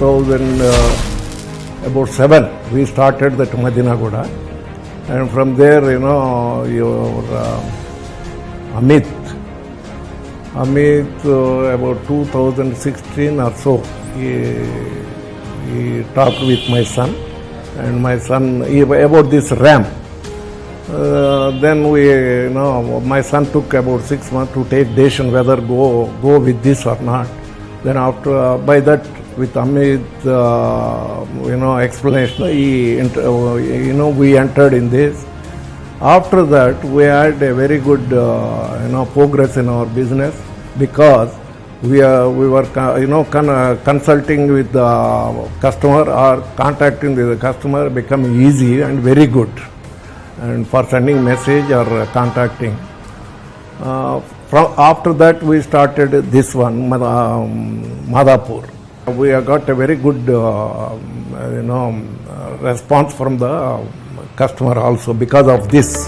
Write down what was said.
2007 we started that Madinagoda, and from there, your Amit, about 2016 or so, he talked with my son, and my son about this ramp. Then my son took about 6 months to take decision whether go with this or not. Then after by that, with Amit, explanation, we entered in this. After that, we had a very good progress in our business, because we were consulting with the customer, or contacting the customer become easy and very good, and for sending message or contacting. After that, we started this one, Madhapur. We have got a very good response from the customer also because of this.